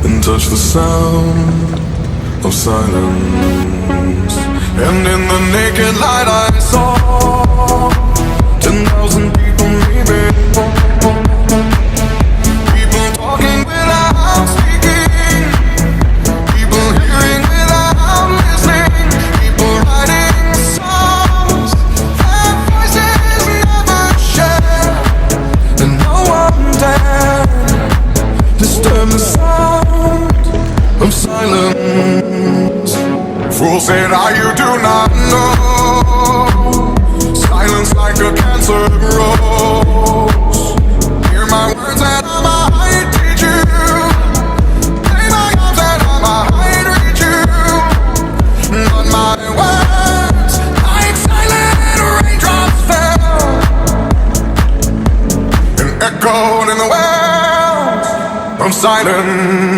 and touch the sound of silence. And in the naked light I saw 10,000 people maybe. People talking without speaking, people hearing without listening, people writing songs their voices never share, and no one dared disturb the sound of silence. Fool said, you do not know. Silence like a cancer grows. Hear my words and I might teach you. Play my arms and I might reach you. But my words, like silent raindrops fell and echoed in the wells of silence.